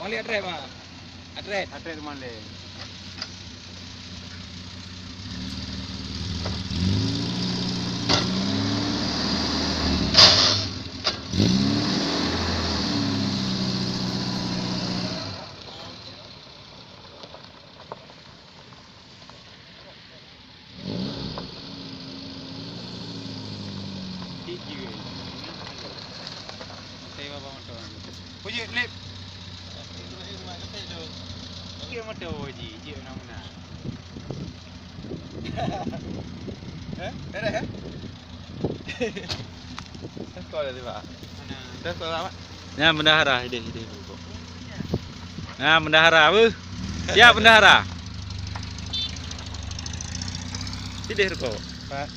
Mali address mah. Address. Address mana? Saya bawa motor. Puji lip. Kira motor puji, je mana? Ada ya? Sekolah tu pak. Mana? Dah sekolah mak. Nah, bendahara ide. Nah, bendahara bu. Siap bendahara. Sidih kok. Pak.